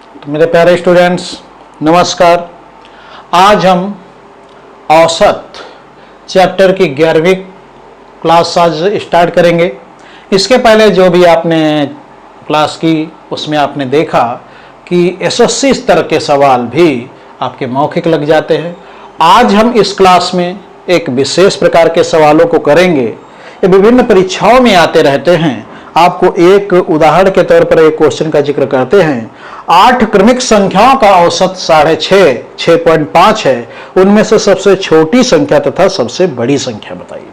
तो मेरे प्यारे स्टूडेंट्स नमस्कार। आज हम औसत चैप्टर की 11वीं क्लास आज स्टार्ट करेंगे। इसके पहले जो भी आपने क्लास की उसमें आपने देखा कि एसएससी स्तर के सवाल भी आपके मौखिक लग जाते हैं। आज हम इस क्लास में एक विशेष प्रकार के सवालों को करेंगे। ये विभिन्न परीक्षाओं में आते रहते हैं। आपको एक उदाहरण के तौर पर एक क्वेश्चन का जिक्र करते हैं। 8 क्रमिक संख्याओं का औसत 6.5 है। उनमें से सबसे छोटी संख्या तथा सबसे बड़ी संख्या बताइए।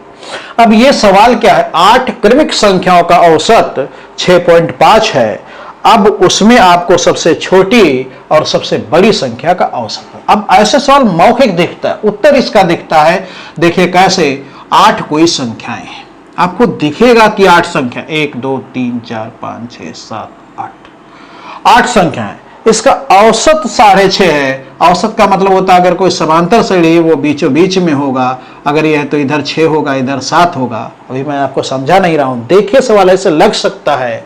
अब ये सवाल क्या है? 8 क्रमिक संख्याओं का औसत 6.5 है। अब उसमें आपको सबसे छोटी और सबसे बड़ी संख्या का औसत है। अब ऐसे सवाल मौखिक दिखता है, उत्तर इसका दिखता है। देखिए कैसे, 8 कोई संख्याएं हैं, आपको दिखेगा कि 8 संख्या 1 2 3 4 5 6 7 8 संख्याएं। इसका औसत 6.5 है। औसत का मतलब होता है अगर कोई समांतर श्रेणी है वो बीचों बीच में होगा। अगर ये है तो इधर 6 होगा, इधर 7 होगा। अभी मैं आपको समझा नहीं रहा हूं, देखिए सवाल ऐसे लग सकता है।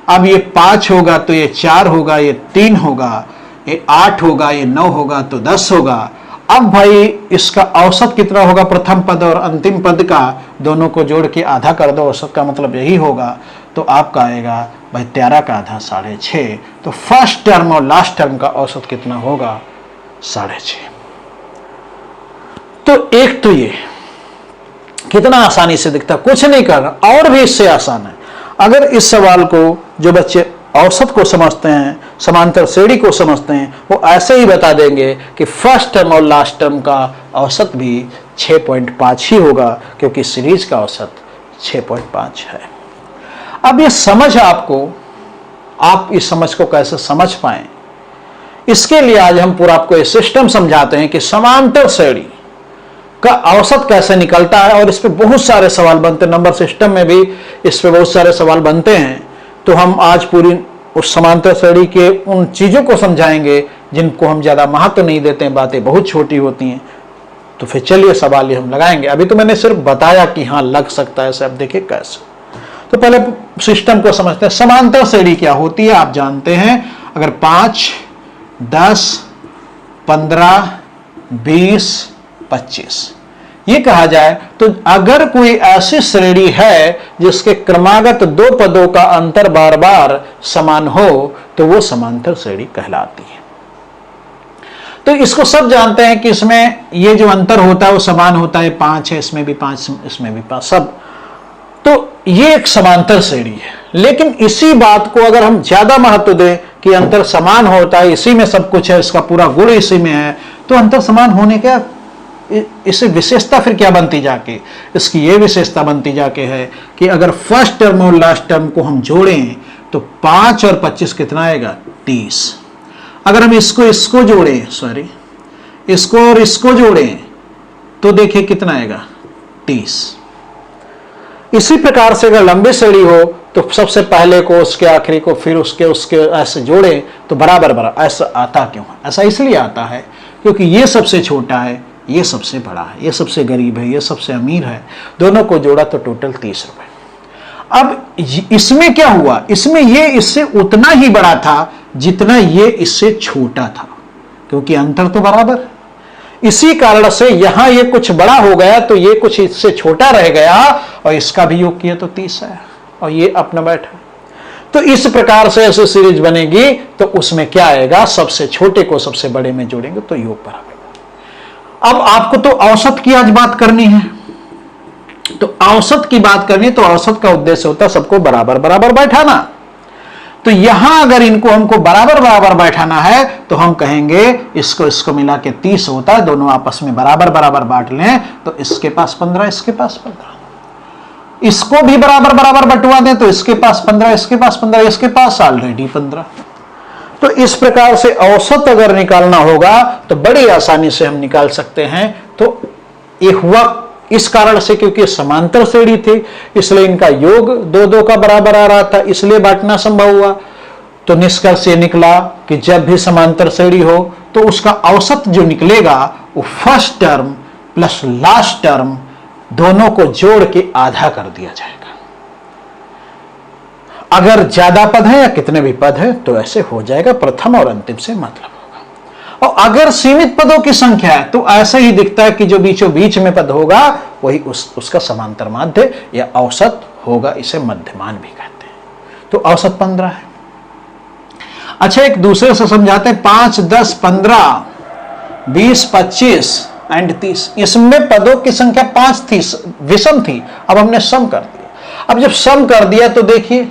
अब ये 5 होगा तो ये 4 होगा, ये 3 होगा, ये 8 होगा, ये 9 होगा तो 10 होगा। अब भाई इसका औसत कितना होगा? प्रथम पद और अंतिम पद का दोनों को जोड़ के आधा कर दो, औसत का मतलब यही होगा। तो आपका आएगा भाई 13 का आधा 6.5। तो फर्स्ट टर्म और लास्ट टर्म का औसत कितना होगा? 6.5। तो एक तो ये कितना आसानी से दिखता, कुछ नहीं करना। और भी इससे आसान है। अगर इस सवाल को जो बच्चे औसत को समझते हैं, समांतर श्रेणी को समझते हैं, वो ऐसे ही बता देंगे कि फर्स्ट टर्म और लास्ट टर्म का औसत भी 6.5 ही होगा, क्योंकि सीरीज का औसत 6.5 है। अब ये समझ आप इस समझ को कैसे समझ पाएं, इसके लिए आज हम पूरा आपको ये सिस्टम समझाते हैं कि समांतर श्रेणी का औसत कैसे निकलता है। और इस पे बहुत सारे सवाल बनते हैं, नंबर सिस्टम में भी इस पे बहुत सारे सवाल बनते हैं। तो हम आज पूरी उस समांतर श्रेणी के उन चीजों को समझाएंगे जिनको हम ज्यादा महत्व नहीं देते हैं, बातें बहुत छोटी होती हैं। तो फिर चलिए सवाल ये हम लगाएंगे। अभी तो मैंने सिर्फ बताया कि हाँ लग सकता है ऐसे। अब देखिए कैसे। तो पहले सिस्टम को समझते हैं। समांतर श्रेणी क्या होती है आप जानते हैं। अगर 5 10 15 20 25 ये कहा जाए तो अगर कोई ऐसी श्रेणी है जिसके क्रमागत 2 पदों का अंतर बार बार समान हो तो वो समांतर श्रेणी कहलाती है। तो इसको सब जानते हैं कि इसमें ये जो अंतर होता है वो समान होता है। 5 है, इसमें भी 5, इसमें भी 5, सब। तो ये एक समांतर श्रेणी है। लेकिन इसी बात को अगर हम ज्यादा महत्व दें कि अंतर समान होता है, इसी में सब कुछ है, इसका पूरा गुण इसी में है, तो अंतर समान होने का इससे विशेषता फिर क्या बनती जाके? इसकी ये विशेषता बनती जाके है कि अगर फर्स्ट टर्म और लास्ट टर्म को हम जोड़ें तो 5 और 25 कितना आएगा? 30। अगर हम इसको जोड़ें, इसको और इसको जोड़ें तो देखिए कितना आएगा? 30। इसी प्रकार से अगर लंबी श्रेणी हो तो सबसे पहले को उसके आखिरी को फिर उसके ऐसे जोड़ें तो बराबर ऐसा आता क्यों? ऐसा इसलिए आता है क्योंकि ये सबसे छोटा है, ये सबसे बड़ा है, ये सबसे गरीब है, ये सबसे अमीर है। दोनों को जोड़ा तो टोटल 30 रुपए। अब इसमें क्या हुआ? इसमें ये इससे उतना ही बड़ा था जितना ये इससे छोटा था, क्योंकि अंतर तो बराबर। इसी कारण से यहां ये कुछ बड़ा हो गया तो ये कुछ इससे छोटा रह गया और इसका भी योग किया तो 30 है और ये अपना बैठा। तो इस प्रकार से ऐसे सीरीज बनेगी तो उसमें क्या आएगा? सबसे छोटे को सबसे बड़े में जोड़ेंगे तो योग बराबर। अब आपको तो औसत की आज बात करनी है। तो औसत की बात करनी है तो औसत का उद्देश्य होता है सबको बराबर बराबर बैठाना। तो यहां अगर इनको हमको बराबर बराबर बैठाना है तो हम कहेंगे इसको मिला के 30 होता है। दोनों आपस में बराबर बराबर बांट लें तो इसके पास 15, इसके पास 15। इसको भी बराबर बराबर बंटवा दें तो इसके पास 15, इसके पास 15, इसके पास ऑलरेडी 15। तो इस प्रकार से औसत अगर निकालना होगा तो बड़ी आसानी से हम निकाल सकते हैं। तो ये हुआ इस कारण से क्योंकि समांतर श्रेणी थी, इसलिए इनका योग 2 का बराबर आ रहा था, इसलिए बांटना संभव हुआ। तो निष्कर्ष ये निकला कि जब भी समांतर श्रेणी हो तो उसका औसत जो निकलेगा वो first term plus last term दोनों को जोड़ के आधा कर दिया जाएगा। अगर ज्यादा पद है या कितने भी पद है तो ऐसे हो जाएगा, प्रथम और अंतिम से मतलब होगा। और अगर सीमित पदों की संख्या है तो ऐसा ही दिखता है कि जो बीचों बीच में पद होगा वही उसका समांतर माध्य या औसत होगा, इसे मध्यमान भी कहते हैं। तो औसत 15 है। अच्छा, एक दूसरे से समझाते हैं। 5, 10, 15, 20, 25 एंड 30, इसमें पदों की संख्या 5 थी, विषम थी, अब हमने सम कर दिया। अब जब सम कर दिया तो देखिए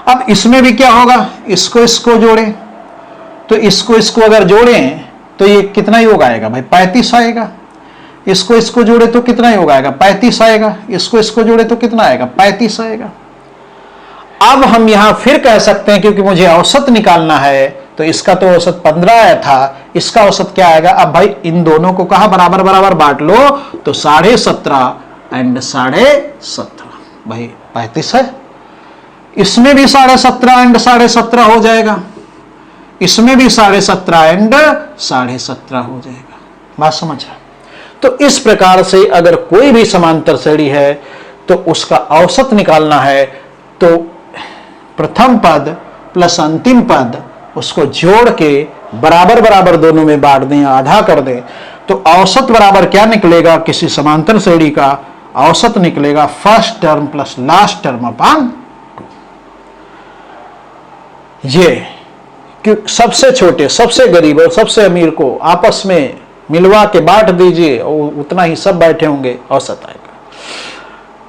अब इसमें भी क्या होगा, इसको इसको जोड़े तो इसको अगर जोड़े तो ये कितना योग आएगा भाई, 35 आएगा। इसको इसको जोड़े तो कितना योग आएगा, 35 आएगा। इसको इसको जोड़े तो कितना आएगा, 35 आएगा। अब हम यहां फिर कह सकते हैं क्योंकि मुझे औसत निकालना है, तो इसका तो औसत 15 आया था, इसका औसत क्या आएगा। अब भाई इन दोनों को कहा बराबर बराबर बांट लो, तो 17.5 एंड 17.5 भाई 35 है। इसमें भी 17.5 एंड 17.5 हो जाएगा, इसमें भी 17.5 एंड 17.5 हो जाएगा। बात समझ रहे? तो इस प्रकार से अगर कोई भी समांतर श्रेणी है तो उसका औसत निकालना है तो प्रथम पद प्लस अंतिम पद उसको जोड़ के बराबर बराबर दोनों में बांट दें, आधा कर दें, तो औसत बराबर क्या निकलेगा, किसी समांतर श्रेणी का औसत निकलेगा first term plus last term upon 2। ये कि सबसे छोटे, सबसे गरीब और सबसे अमीर को आपस में मिलवा के बांट दीजिए और उतना ही सब बैठे होंगे, औसत आएगा।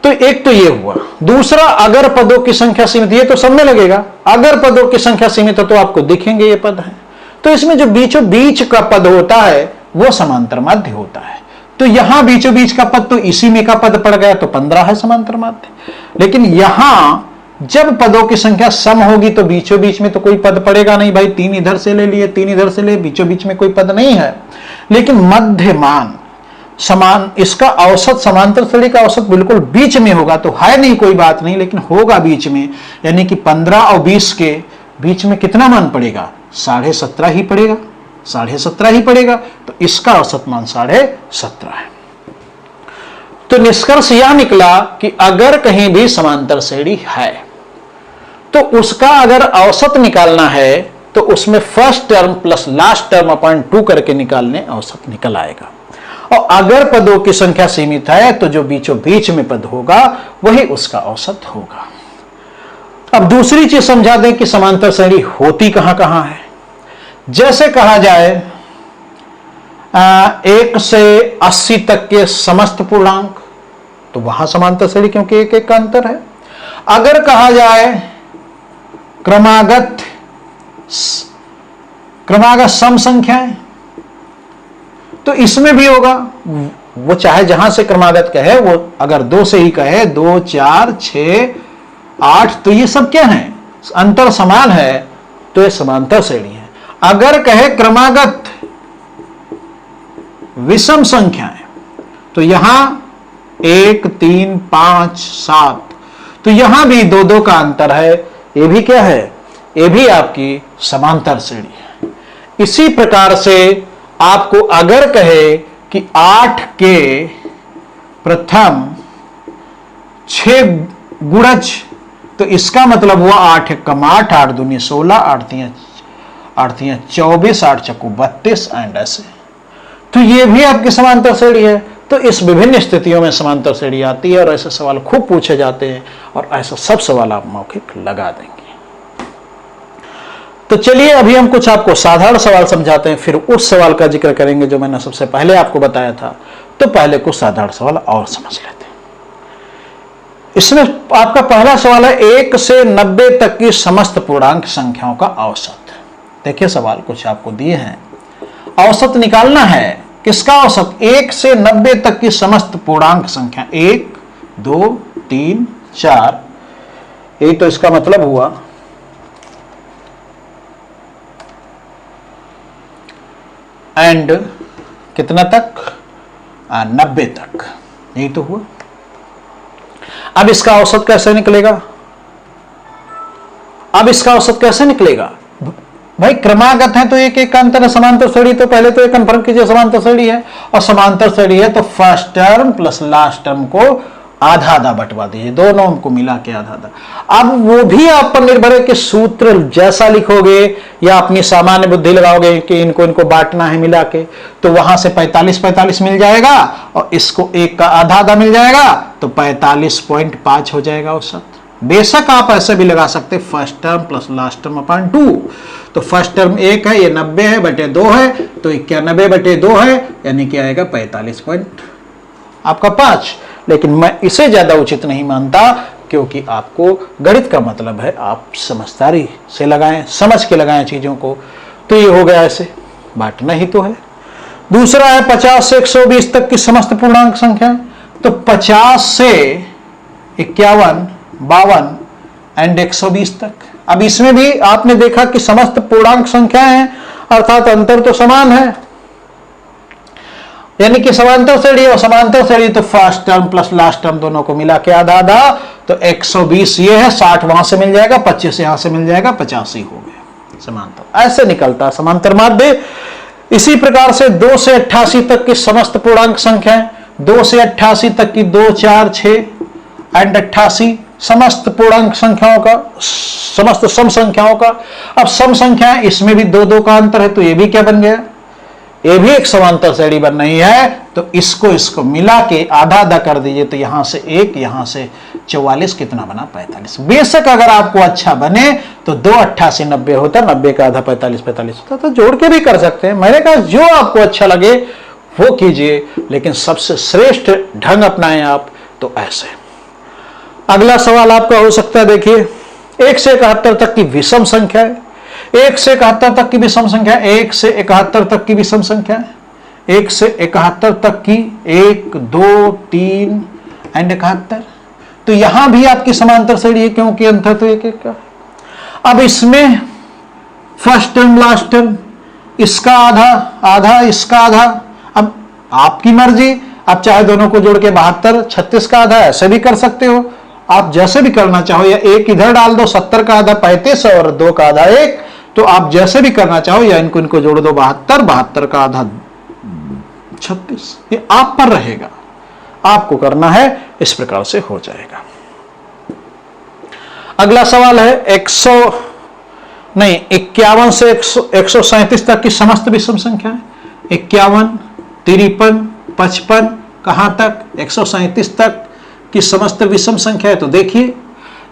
तो एक तो ये हुआ। दूसरा, अगर पदों की संख्या सीमित, ये तो सब में लगेगा। अगर पदों की संख्या सीमित है तो आपको दिखेंगे ये पद हैं, तो इसमें जो बीचों बीच का पद होता है वो समांतर माध्य होता है। तो यहां बीचों बीच का पद तो इसी में का पद पड़ गया, तो 15 है समांतर माध्य। लेकिन यहां जब पदों की संख्या सम होगी तो बीचों बीच में तो कोई पद पड़ेगा नहीं भाई, 3 इधर से ले लिए, 3 इधर से ले, बीचों बीच में कोई पद नहीं है। लेकिन मध्यमान समान, इसका औसत समांतर श्रेणी का औसत बिल्कुल बीच में होगा, तो है नहीं कोई बात नहीं, लेकिन होगा बीच में, यानी कि 15 और 20 के बीच में कितना मान पड़ेगा, 17.5 ही पड़ेगा, 17.5 ही पड़ेगा। तो इसका औसत मान 17.5 है। तो निष्कर्ष यह निकला कि अगर कहीं भी समांतर श्रेणी है तो उसका अगर औसत निकालना है तो उसमें first term plus last term upon 2 करके निकालने औसत निकल आएगा। और अगर पदों की संख्या सीमित है तो जो बीचों बीच में पद होगा वही उसका औसत होगा। अब दूसरी चीज समझा दें कि समांतर श्रेणी होती कहां कहां है। जैसे कहा जाए 1 से 80 तक के समस्त पूर्णांक, तो वहां समांतर श्रेणी, क्योंकि एक एक का अंतर है। अगर कहा जाए क्रमागत सम संख्याएं, तो इसमें भी होगा। वो चाहे जहां से क्रमागत कहे, वो अगर 2 से ही कहे, 2, 4, 6, 8, तो ये सब क्या है, अंतर समान है, तो ये समांतर श्रेणी है। अगर कहे क्रमागत विषम संख्याएं, तो यहां 1, 3, 5, 7, तो यहां भी 2-2 का अंतर है, ये भी क्या है, ये भी आपकी समांतर श्रेणी है। इसी प्रकार से आपको अगर कहे कि 8 के प्रथम 6 गुणज, तो इसका मतलब हुआ 8 कम 8, 8 दूनी 16, 8 तियां 24, 8 चक्कू 32 एंड ऐसे। तो ये भी आपकी समांतर श्रेणी है। तो इस विभिन्न स्थितियों में समांतर श्रेणी आती है और ऐसे सवाल खूब पूछे जाते हैं और ऐसा सब सवाल आप मौखिक लगा देंगे। तो चलिए अभी हम कुछ आपको साधारण सवाल समझाते हैं, फिर उस सवाल का जिक्र करेंगे जो मैंने सबसे पहले आपको बताया था। तो पहले कुछ साधारण सवाल और समझ लेते हैं। इसमें आपका पहला सवाल है 1 से 90 तक की समस्त पूर्णांक संख्याओं का औसत। देखिए सवाल कुछ आपको दिए हैं, औसत निकालना है। किसका औसत, 1 से 90 तक की समस्त पूर्णांक संख्या, 1, 2, 3, 4, यही तो इसका मतलब हुआ। एंड कितना तक, 90 तक, यही तो हुआ। अब इसका औसत कैसे निकलेगा, अब इसका औसत कैसे निकलेगा भाई, क्रमागत है तो एक एक का अंतर है। समांतर श्रेणी तो पहले तो ये कंफर्म कीजिए समांतर श्रेणी है, और समांतर श्रेणी है तो first term plus last term को आधा आधा बंटवा दीजिए, दोनों को मिला के आधा आधा। अब वो भी आप पर निर्भर है कि सूत्र जैसा लिखोगे या अपनी सामान्य बुद्धि लगाओगे कि इनको इनको बांटना है मिला के, तो वहां से 45-45 मिल जाएगा और इसको एक का आधा आधा मिल जाएगा, तो 45.5 हो जाएगा औसत। बेशक आप ऐसे भी लगा सकते first term plus last term upon 2। तो फर्स्ट टर्म 1 है, ये 90 है बटे 2 है, तो 91 बटे 2 है, यानी कि आएगा 45.5। लेकिन मैं इसे ज्यादा उचित नहीं मानता, क्योंकि आपको गणित का मतलब है आप समझदारी से लगाएं, समझ के लगाएं चीजों को। तो ये हो गया, ऐसे बांटना ही तो है। दूसरा है 50 से 120 तक की समस्त पूर्णांक संख्या। तो 50 से 51, 52 एंड 120 तक। अब इसमें भी आपने देखा कि समस्त पूर्णांक संख्या है, अर्थात अंतर तो समान है, यानी कि समांतर श्रेणी और समांतर श्रेणी, तो first term plus last term दोनों को मिला के आधा आधा, तो 120 ये है, 60 वहां से मिल जाएगा, 25 यहां से मिल जाएगा, 50 ही हो गया समांतर। ऐसे निकलता है समांतर माध्य। इसी प्रकार से 2 से 88 तक की समस्त पूर्णांक संख्याएं, 2 से 88 तक की 2, 4, 6 एंड 88 समस्त पूर्णांक संख्याओं का, समस्त सम संख्याओं का। अब सम संख्याएं, इसमें भी 2-2 का अंतर है, तो ये भी क्या बन गया, ये भी एक समांतर श्रेणी बन रही है। तो इसको मिला के आधा आधा कर दीजिए, तो यहां से 1, यहां से 44, कितना बना 45। बेशक अगर आपको अच्छा बने तो 2 88 90 होता, 90 का आधा 45 होता, तो जोड़ के भी कर सकते हैं। मैंने कहा जो आपको अच्छा लगे वो कीजिए, लेकिन सबसे श्रेष्ठ ढंग अपनाएं आप तो ऐसे। अगला सवाल आपका हो सकता है, देखिए 1 से 71 तक की विषम संख्या है, 1 से 71 तक की विषम संख्या, 1 से 71 तक की विषम संख्या है, 1 से 71 तक की 1, 2, 3 एंड 71। तो यहां भी आपकी समांतर श्रेणी है, क्योंकि अंतर तो 1-1 का। अब इसमें फर्स्ट टर्म लास्ट टर्म, इसका आधा आधा, इसका आधा। अब आपकी मर्जी, आप चाहे दोनों को जोड़ के 72, 36 का आधा ऐसे भी कर सकते हो, आप जैसे भी करना चाहो, या 1 इधर डाल दो, 70 का आधा 35 और 2 का आधा 1, तो आप जैसे भी करना चाहो, या इनको जोड़ दो 72, 72 का आधा 36, ये आप पर रहेगा, आपको करना है, इस प्रकार से हो जाएगा। अगला सवाल है 51 से 137 तक की समस्त विषम संख्या है। 51, 53, 55, कहां तक, 137 तक की समस्त विषम संख्या है। तो देखिए,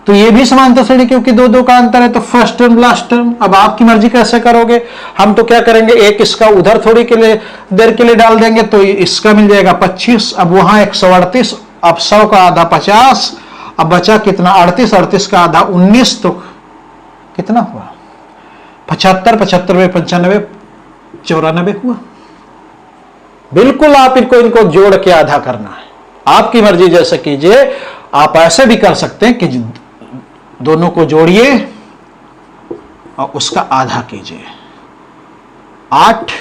तो ये भी समांतर श्रेणी, क्योंकि 2-2 का अंतर है, तो फर्स्ट टर्म लास्ट टर्म। अब आपकी मर्जी कैसे करोगे, हम तो क्या करेंगे, एक इसका उधर थोड़ी के लिए देर के लिए डाल देंगे, तो इसका मिल जाएगा 25, अब वहां 138, अब 100 का आधा 50, अब बचा कितना 38, 38 का आधा 19, तो कितना हुआ 75, 95, 95, 94 हुआ। बिल्कुल आप इनको जोड़ के आधा करना है, आपकी मर्जी जैसे कीजिए। आप ऐसे भी कर सकते हैं कि दोनों को जोड़िए और उसका आधा कीजिए, 8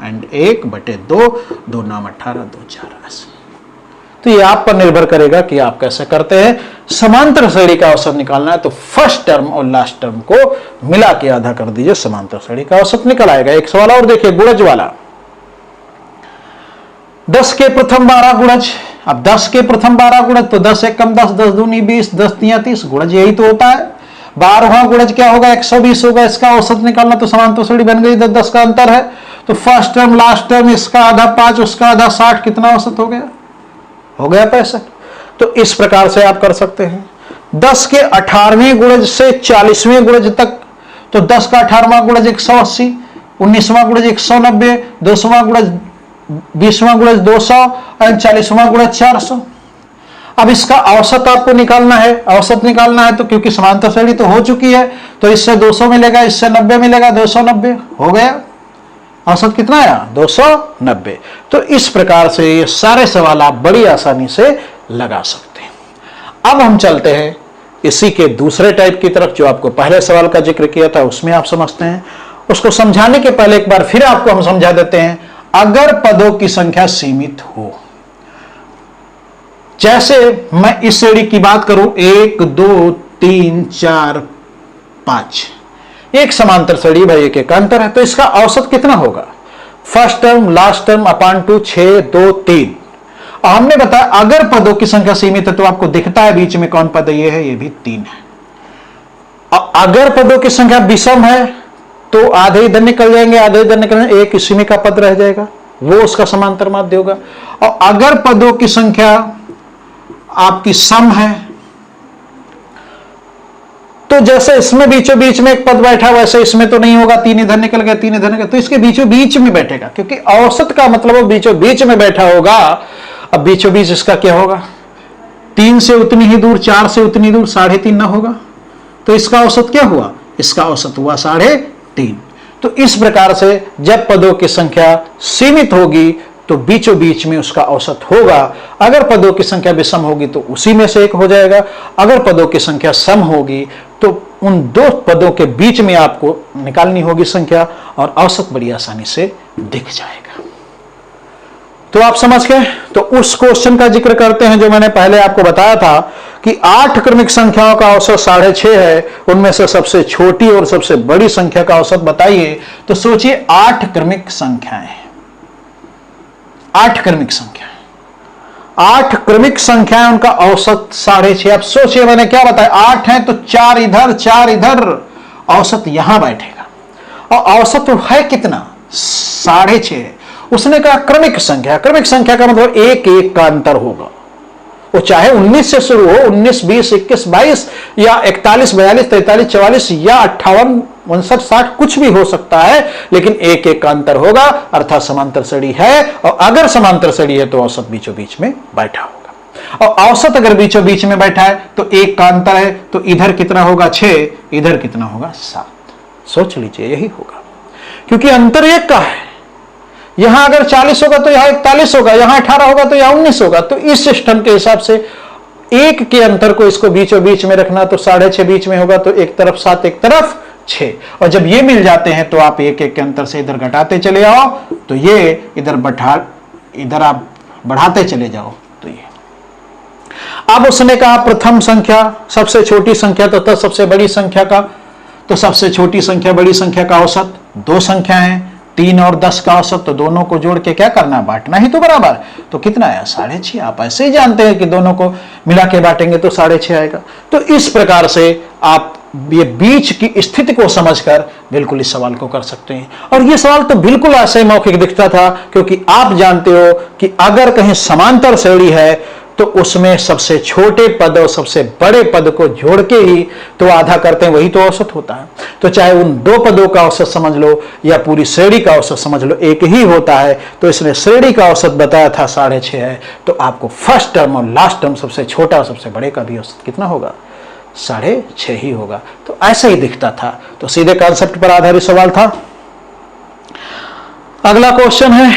एंड 1 बटे 2, 2 नाम 18, 2 4 ऐसे। तो ये आप पर निर्भर करेगा कि आप कैसे करते हैं। समांतर श्रेणी का औसत निकालना है तो फर्स्ट टर्म और लास्ट टर्म को मिला के आधा कर दीजिए, समांतर श्रेणी का औसत निकल आएगा। एक सवाल और देखिए, गुणज वाला। 10 के प्रथम 12 गुणज। अब 10 के प्रथम 12 गुणज, तो 10 एक कम 10, 10 दूनी 20, 10 तिया 30, गुणज यही तो होता है। 12वां गुणज क्या होगा, 120 होगा। इसका औसत निकालना, तो समांतर श्रेणी बन गई, 10-10 का अंतर है। तो फर्स्ट टर्म लास्ट टर्म, इसका आधा 5, उसका आधा 60, कितना औसत हो गया, 65। तो इस प्रकार से आप कर सकते हैं। 10 के 18वें गुणज से 40वें गुणज तक, तो 10 का 18वां गुणज 180, 19वां गुणज 190, 200वां गुणज 20वां गुणज 200 और 40वां गुणज 400। अब इसका औसत आपको निकालना है। औसत निकालना है तो क्योंकि समांतर श्रेणी तो हो चुकी है, तो इससे 200 मिलेगा, इससे 90 मिलेगा, 290 हो गया। औसत कितना आया, 290। तो इस प्रकार से ये सारे सवाल आप बड़ी आसानी से लगा सकते हैं। अब हम चलते हैं इसी के दूसरे टाइप की तरफ, जो आपको पहले सवाल का जिक्र किया था, उसमें आप समझते हैं। उसको समझाने के पहले एक बार फिर आपको हम समझा देते हैं। अगर पदों की संख्या सीमित हो, जैसे मैं इस श्रेणी की बात करूं, 1 2 3 4 5, एक समांतर श्रेणी भाई, एक अंतर है, तो इसका औसत कितना होगा, first term last term upon 2, 6 2 3। और हमने बताया अगर पदों की संख्या सीमित है तो आपको दिखता है बीच में कौन पद है, ये है, ये भी 3 है। और अगर पदों की संख्या विषम है तो आधे इधर निकल जाएंगे, आधे इधर निकल जाएंगे, एक इसी में का पद रह जाएगा, वो उसका समांतर माध्य होगा। और अगर पदों की संख्या आपकी सम है तो जैसे इसमें बीचों बीच में एक पद बैठा वैसे इसमें तो नहीं होगा, 3 इधर निकल गया, 3 इधर निकल गया, तो इसके बीचों बीच में बैठेगा, क्योंकि औसत का मतलब बीचों बीच में बैठा होगा। अब बीचों बीच इसका क्या होगा, 3 से उतनी ही दूर, 4 से उतनी दूर, 3.5 ना होगा, तो इसका औसत क्या हुआ, इसका औसत हुआ 3.5। तो इस प्रकार से जब पदों की संख्या सीमित होगी तो बीचों बीच में उसका औसत होगा। अगर पदों की संख्या विषम होगी तो उसी में से एक हो जाएगा, अगर पदों की संख्या सम होगी तो उन दो पदों के बीच में आपको निकालनी होगी संख्या और औसत बड़ी आसानी से दिख जाएगा। तो आप समझ गए। तो उस क्वेश्चन का जिक्र करते हैं जो मैंने पहले आपको बताया था कि 8 क्रमिक संख्याओं का औसत 6.5 है, उनमें से सबसे छोटी और सबसे बड़ी संख्या का औसत बताइए। तो सोचिए 8 क्रमिक संख्याएं, 8 क्रमिक संख्या, 8 क्रमिक संख्याएं, उनका औसत 6.5। अब सोचिए मैंने क्या बताया, 8 है तो 4 इधर 4 इधर, औसत यहां बैठेगा और औसत है कितना, 6.5 है। उसने कहा क्रमिक संख्या, क्रमिक संख्या का मतलब एक एक का अंतर होगा, वो चाहे 19 से शुरू हो, 19, 20, 21, 22 या 41, 42, 43, 44 या 58, 59, 60 कुछ भी हो सकता है, लेकिन एक एक का अंतर होगा, अर्थात समांतर श्रेणी है। और अगर समांतर श्रेणी है तो औसत बीचों बीच में बैठा होगा, और औसत अगर बीचों बीच में बैठा है तो एक का अंतर है, तो इधर कितना होगा 6, इधर कितना होगा 7। सोच लीजिए यही होगा, क्योंकि अंतर एक का है। यहां अगर 40 होगा तो यहां 41 होगा, यहां 18 होगा तो यहां 19 होगा। तो इस सिस्टम के हिसाब से एक के अंतर को इसको बीचों बीच में रखना, तो 6.5 बीच में होगा, तो एक तरफ 7 एक तरफ 6, और जब ये मिल जाते हैं तो आप एक एक के अंतर से इधर घटाते चले आओ, तो ये इधर आप बढ़ाते चले जाओ, तो ये। अब उसने कहा प्रथम संख्या, सबसे छोटी संख्या तथा सबसे बड़ी संख्या का, तो सबसे छोटी संख्या बड़ी संख्या का औसत 2 संख्या है, 3 और 10 का औसत, तो दोनों को जोड़ के क्या करना है, बांटना ही तो बराबर। तो कितना आया 6.5। आप ऐसे ही जानते हैं कि दोनों को मिला के बांटेंगे तो 6.5 आएगा। तो इस प्रकार से आप ये बीच की स्थिति को समझकर बिल्कुल इस सवाल को कर सकते हैं। और ये सवाल तो बिल्कुल ऐसे मौखिक दिखता था, क्योंकि आप जानते हो कि अगर कहीं समांतर श्रेणी है तो उसमें सबसे छोटे पद और सबसे बड़े पद को जोड़ के ही तो आधा करते हैं, वही तो औसत होता है। तो चाहे उन 2 पदों का औसत समझ लो या पूरी श्रेणी का औसत समझ लो, एक ही होता है। तो इसने श्रेणी का औसत बताया था 6.5 है, तो आपको फर्स्ट टर्म और लास्ट टर्म सबसे छोटा और सबसे बड़े का भी औसत कितना होगा, 6.5 ही होगा। तो ऐसा ही दिखता था। तो सीधे कॉन्सेप्ट पर आधारित सवाल था। अगला क्वेश्चन है,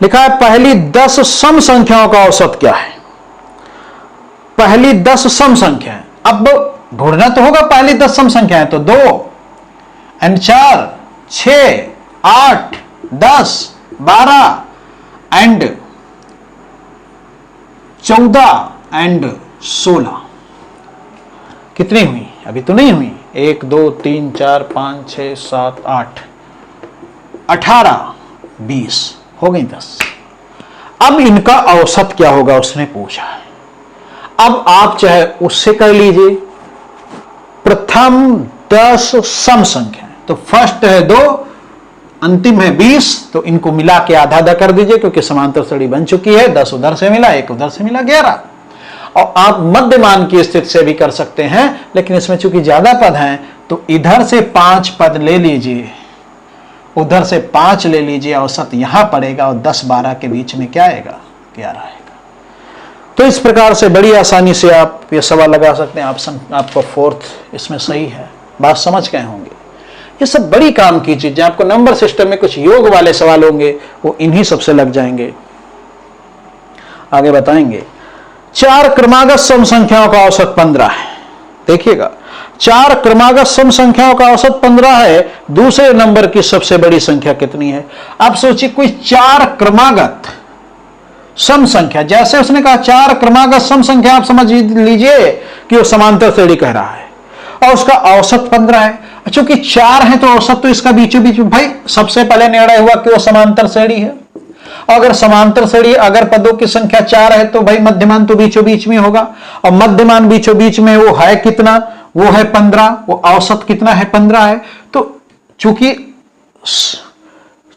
लिखा है पहली 10 सम संख्याओं का औसत क्या है। पहली 10 सम संख्याएं, अब ढूंढना तो होगा पहली 10 सम संख्याएं, तो 2 एंड 4, 6, 8, 10, 12 एंड 14 एंड 16। कितनी हुई, अभी तो नहीं हुई, 1, 2, 3, 4, 5, 6, 7, 8, 18, 20 हो गई 10। अब इनका औसत क्या होगा उसने पूछा है। अब आप चाहे उससे कर लीजिए। प्रथम 10 सम संख्या, तो फर्स्ट है 2, अंतिम है 20, तो इनको मिला के आधा आधा कर दीजिए, क्योंकि समांतर श्रेणी बन चुकी है। 10 उधर से मिला, 1 उधर से मिला, 11। और आप मध्यमान की स्थिति से भी कर सकते हैं, लेकिन इसमें चूंकि ज्यादा पद हैं तो इधर से 5 पद ले लीजिए, उधर से 5 ले लीजिए, औसत यहां पड़ेगा और 10-12 के बीच में क्या आएगा, 11 आएगा। तो इस प्रकार से बड़ी आसानी से आप ये सवाल लगा सकते हैं। आपका 4th इसमें सही है, बात समझ गए होंगे। ये सब बड़ी काम की चीजें, आपको नंबर सिस्टम में कुछ योग वाले सवाल होंगे, वो इन्हीं सबसे लग जाएंगे। आगे बताएंगे, 4 क्रमागत सम संख्याओं का औसत 15 है। देखिएगा, 4 क्रमागत सम संख्याओं का औसत 15 है। दूसरे नंबर की सबसे बड़ी संख्या कितनी है। आप सोचिए कोई 4 क्रमागत सम संख्या, जैसे उसने कहा 4 क्रमागत सम संख्या, आप समझ लीजिए कि वो समांतर श्रेणी कह रहा है और उसका औसत 15 है। चूंकि 4 है तो औसत तो इसका बीचों बीच, भाई सबसे पहले निर्णय हुआ कि वो समांतर श्रेणी है। अगर समांतर श्रेणी, अगर पदों की संख्या 4 है तो भाई मध्यमान तो बीचों बीच में होगा, और मध्यमान बीचों बीच में वो है कितना, वो है 15, वो औसत कितना है 15 है। तो चूंकि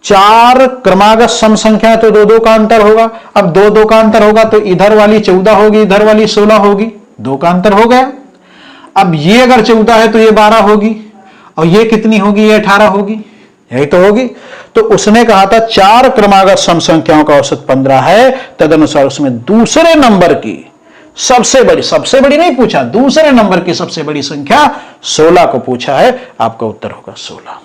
4 क्रमागत सम संख्या तो 2 2 का अंतर होगा, अब 2 2 का अंतर होगा तो इधर वाली 14 होगी, इधर वाली 16 होगी, 2 का अंतर हो गया। अब ये अगर 14 है तो ये 12 होगी, और ये कितनी होगी, ये 18 होगी, यही तो होगी। तो उसने कहा था 4 क्रमागत सम संख्याओं का औसत 15 है, तदनुसार उसमें दूसरे नंबर की सबसे बड़ी नहीं पूछा, दूसरे नंबर की सबसे बड़ी संख्या 16 को पूछा है, आपका उत्तर होगा 16,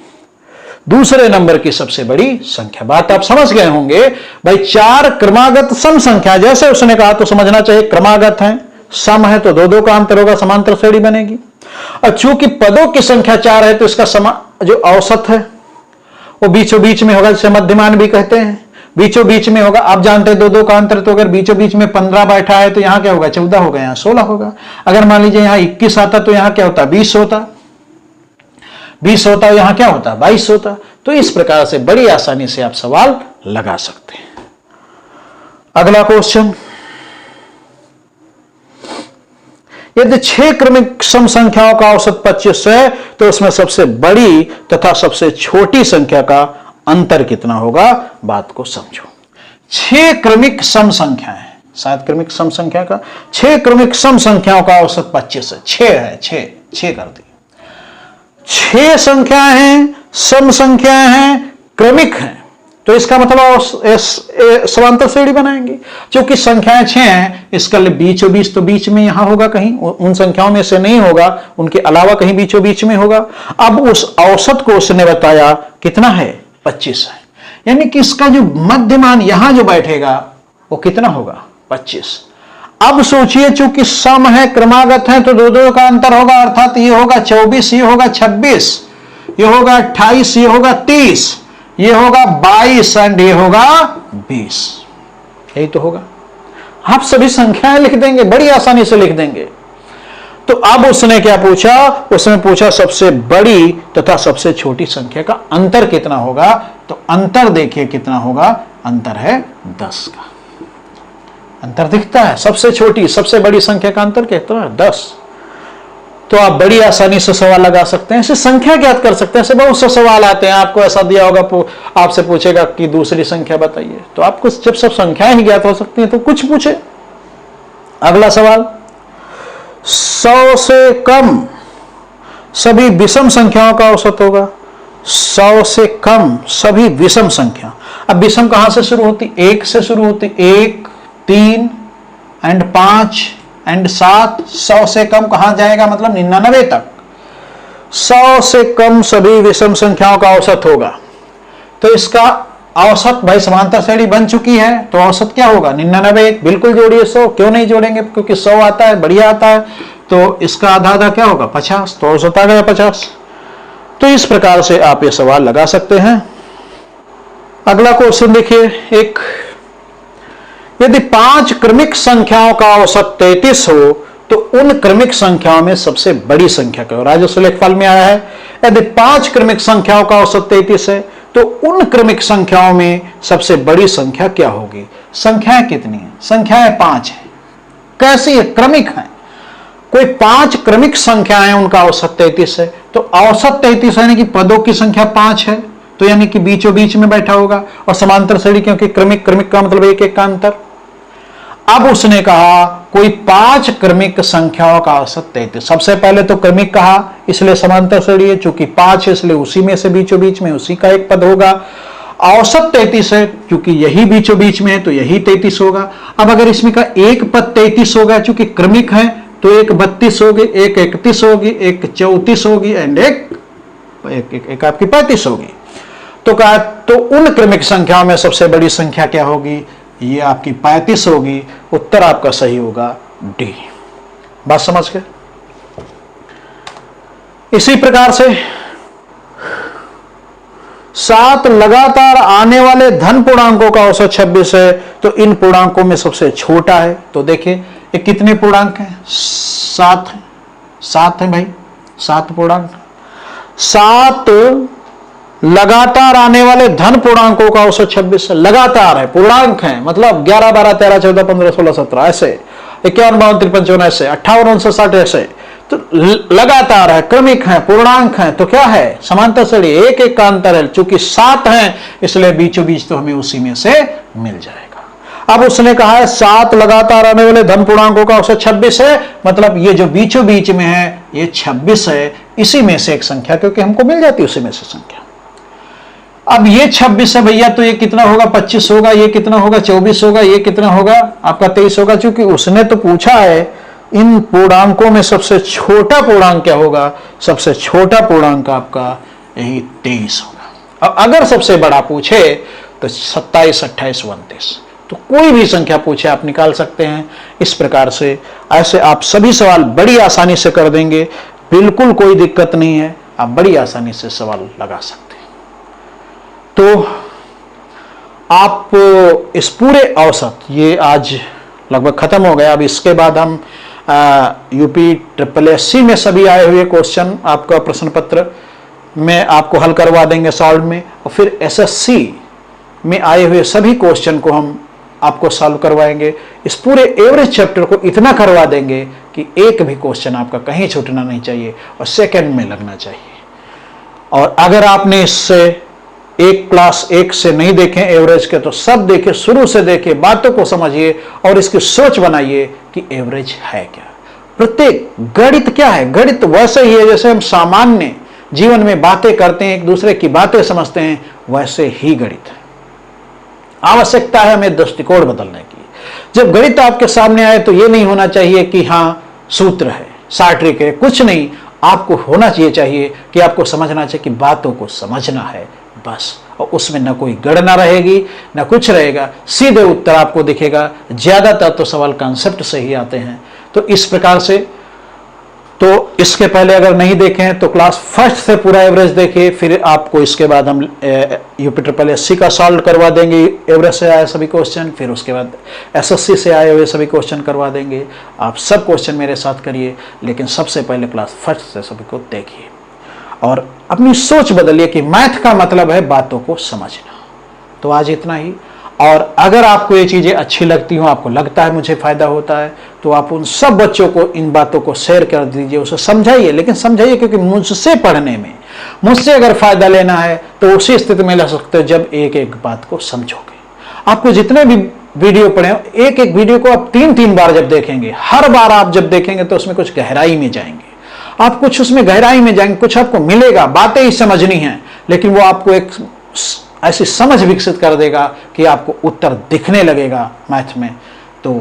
दूसरे नंबर की सबसे बड़ी संख्या। बात आप समझ गए होंगे भाई। 4 क्रमागत सम संख्या, जैसे उसने कहा तो समझना चाहिए क्रमागत है, सम है तो 2 2 का अंतर होगा, समांतर श्रेणी बनेगी। और चूंकि पदों की संख्या 4 है तो इसका जो औसत है वो बीचों बीच में होगा, जिसे मध्यमान भी कहते हैं, बीचों बीच में होगा। आप जानते हैं 2 2 का अंतर, तो अगर बीचों बीच में 15 बैठा है तो यहां क्या होगा, 14 होगा, यहां 16 होगा। अगर मान लीजिए यहां 21 आता तो यहां क्या होता, 20 होता, 20 होता, यहां क्या होता, 22 होता। तो इस प्रकार से बड़ी आसानी से आप सवाल लगा सकते हैं। अगला क्वेश्चन, यदि 6 क्रमिक सम संख्याओं का औसत 25 है तो उसमें सबसे बड़ी तथा सबसे छोटी संख्या का अंतर कितना होगा। बात को समझो। 6 क्रमिक सम संख्याएं, 7 क्रमिक सम संख्या का 6 क्रमिक सम संख्याओं का औसत 25 है, 6 है, 6 कर दी। 6 संख्याएं हैं, सम संख्याएं हैं, क्रमिक हैं, तो इसका मतलब समांतर श्रेणी बनाएंगे। क्योंकि संख्याएं 6 हैं, इसका बीचों बीच तो बीच में यहां होगा, कहीं उन संख्याओं में से नहीं होगा, उनके अलावा कहीं बीचों बीच में होगा। अब उस औसत को उसने बताया कितना है, 25 है, यानी कि इसका जो मध्यमान यहां जो बैठेगा वो कितना होगा, 25। अब सोचिए, चूंकि सम है, क्रमागत है, तो 2 2 का अंतर होगा, अर्थात ये होगा 24, ये होगा 26, ये होगा 28, ये होगा 30, ये होगा 22 एंड ये होगा 20, यही तो होगा। आप सभी संख्याएं लिख देंगे, बड़ी आसानी से लिख देंगे। तो अब उसने क्या पूछा, उसने पूछा सबसे बड़ी तथा सबसे छोटी संख्या का अंतर कितना होगा। तो अंतर देखिए कितना होगा, अंतर है 10 का अंतर दिखता है। सबसे छोटी सबसे बड़ी संख्या का अंतर कितना है, 10। तो आप बड़ी आसानी से सवाल लगा सकते हैं, इससे संख्या ज्ञात कर सकते हैं। ऐसे बहुत से सवाल आते हैं, आपको ऐसा दिया होगा, आपसे पूछेगा कि दूसरी संख्या बताइए, तो आपको जब सब संख्याएं ही ज्ञात हो सकती हैं तो कुछ पूछे। अगला सवाल, 100 से कम सभी विषम संख्याओं का औसत होगा। 100 से कम सभी विषम संख्या, अब विषम कहां से शुरू होती, 1 से शुरू होती, 1 3 एंड 5 एंड 7, 100 से कम कहां जाएगा, मतलब 99 तक। 100 से कम सभी विषम संख्याओं का औसत होगा। तो इसका औसत भाई समांतर श्रेणी बन चुकी है, तो औसत क्या होगा, 99। बिल्कुल जोड़िए 100, क्यों नहीं जोड़ेंगे, क्योंकि 100 आता है, बढ़िया आता है, तो इसका आधा आधा क्या होगा, 50, तो औसत आ गया 50। तो इस प्रकार से आप ये सवाल लगा सकते हैं। अगला क्वेश्चन देखिए, एक, यदि 5 क्रमिक संख्याओं का औसत 33 हो तो उन क्रमिक संख्याओं में सबसे बड़ी संख्या क्या हो। राजस्व लेखपाल में आया है, यदि 5 क्रमिक संख्याओं का औसत 33 है तो उन क्रमिक संख्याओं में सबसे बड़ी संख्या क्या होगी। संख्याएं कितनी है, संख्याएं 5 है। कैसी है, क्रमिक है। कोई 5 क्रमिक संख्याएं, उनका औसत 33 है, तो औसत 33 यानी कि पदों की संख्या 5 है, तो यानी कि बीचों बीच में बैठा होगा। और समांतर श्रेणी क्योंकि क्रमिक, क्रमिक का मतलब एक एक का अंतर। अब उसने कहा कोई 5 क्रमिक संख्याओं का औसत 33। सबसे पहले तो क्रमिक कहा, इसलिए समांतर श्रेणी है, चूंकि 5 है इसलिए उसी में से बीचों बीच में उसी का एक पद होगा। औसत 33 है, क्योंकि यही बीचों बीच में है तो यही 33 होगा। अब अगर इसमें का एक पद 33 होगा, चूंकि क्रमिक है, तो एक 32 होगी, एक 31 होगी, एक 34 होगी एंड एक आपकी 35 होगी। तो कहा तो उन क्रमिक संख्याओं में सबसे बड़ी संख्या क्या होगी, ये आपकी 35 होगी। उत्तर आपका सही होगा डी। बात समझ गए। इसी प्रकार से 7 लगातार आने वाले धन पूर्णांकों का औसत 26 है, तो इन पूर्णांकों में सबसे छोटा है। तो देखिए ये कितने पूर्णांक हैं, 7 है, 7 है भाई, 7 पूर्णांक। 7 लगातार आने वाले धन पूर्णांकों का औसत 26 है। लगातार है, पूर्णांक है, मतलब 11, 12, 13, 14, 15, 16, 17 ऐसे, 51, 52, 53, 54 ऐसे, 58, 59, 60 ऐसे। तो लगातार है, क्रमिक है, पूर्णांक है, तो क्या है, समांतर श्रेणी, एक एक का अंतर है। चूंकि 7 है इसलिए बीचों बीच तो हमें उसी में से मिल जाएगा। अब उसने कहा है 7 लगातार आने वाले धन पूर्णांकों का औसत 26 है, मतलब ये जो बीचों बीच में है ये 26 है, इसी में से एक संख्या, क्योंकि हमको मिल जाती है उसी में से संख्या। अब ये 26 है भैया, तो ये कितना होगा, 25 होगा, ये कितना होगा, 24 होगा, ये कितना होगा आपका 23 होगा। चूंकि उसने तो पूछा है इन पूर्णांकों में सबसे छोटा पूर्णांक क्या होगा, सबसे छोटा पूर्णांक आपका यही 23 होगा। अब अगर सबसे बड़ा पूछे तो 27, 28, 29, तो कोई भी संख्या पूछे आप निकाल सकते हैं इस प्रकार से। ऐसे आप सभी सवाल बड़ी आसानी से कर देंगे, बिल्कुल कोई दिक्कत नहीं है, आप बड़ी आसानी से सवाल लगा सकते हैं। तो आप इस पूरे औसत, ये आज लगभग खत्म हो गया। अब इसके बाद हम यूपी SSSC में सभी आए हुए क्वेश्चन आपका प्रश्न पत्र में आपको हल करवा देंगे सॉल्व में, और फिर SSC में आए हुए सभी क्वेश्चन को हम आपको सॉल्व करवाएंगे। इस पूरे एवरेज चैप्टर को इतना करवा देंगे कि एक भी क्वेश्चन आपका कहीं छूटना नहीं चाहिए और सेकंड में लगना चाहिए। और अगर आपने इससे एक क्लास 1 से नहीं देखे एवरेज के, तो सब देखे, शुरू से देखे, बातों को समझिए और इसकी सोच बनाइए कि एवरेज है क्या। प्रत्येक गणित क्या है, गणित वैसे ही है जैसे हम सामान्य जीवन में बातें करते हैं, एक दूसरे की बातें समझते हैं, वैसे ही गणित है। आवश्यकता है हमें दृष्टिकोण बदलने की। जब गणित आपके सामने आए तो यह नहीं होना चाहिए कि हाँ सूत्र है, शॉर्ट ट्रिक है, कुछ नहीं। आपको होना चाहिए कि आपको समझना चाहिए कि बातों को समझना है बस, और उसमें न कोई गणना रहेगी न कुछ रहेगा, सीधे उत्तर आपको दिखेगा। ज्यादातर तो सवाल कॉन्सेप्ट से ही आते हैं। तो इस प्रकार से, तो इसके पहले अगर नहीं देखे हैं तो क्लास फर्स्ट से पूरा एवरेज देखिए, फिर आपको इसके बाद हम यूपी SSSC का सॉल्व करवा देंगे, एवरेज से आए सभी क्वेश्चन, फिर उसके बाद SSC से आए हुए सभी क्वेश्चन करवा देंगे। आप सब क्वेश्चन मेरे साथ करिए, लेकिन सबसे पहले क्लास फर्स्ट से सभी को देखिए और अपनी सोच बदलिए कि मैथ का मतलब है बातों को समझना। तो आज इतना ही। और अगर आपको ये चीज़ें अच्छी लगती हो, आपको लगता है मुझे फ़ायदा होता है, तो आप उन सब बच्चों को इन बातों को शेयर कर दीजिए, उसे समझाइए। लेकिन समझाइए क्योंकि मुझसे पढ़ने में, मुझसे अगर फ़ायदा लेना है तो उसी स्थिति में ले सकते हो जब एक एक बात को समझोगे। आपको जितने भी वीडियो पढ़े, एक एक वीडियो को आप 3-3 बार जब देखेंगे, हर बार आप जब देखेंगे तो उसमें कुछ गहराई में जाएंगे, आप कुछ उसमें गहराई में जाएंगे, कुछ आपको मिलेगा। बातें ही समझनी है, लेकिन वो आपको एक ऐसी समझ विकसित कर देगा कि आपको उत्तर दिखने लगेगा मैथ में। तो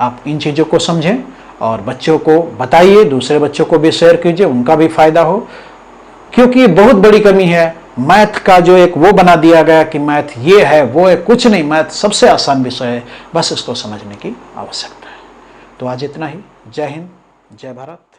आप इन चीज़ों को समझें और बच्चों को बताइए, दूसरे बच्चों को भी शेयर कीजिए, उनका भी फायदा हो। क्योंकि ये बहुत बड़ी कमी है मैथ का, जो एक वो बना दिया गया कि मैथ ये है वो है, कुछ नहीं। मैथ सबसे आसान विषय है, बस इसको समझने की आवश्यकता है। तो आज इतना ही। जय हिंद, जय भारत।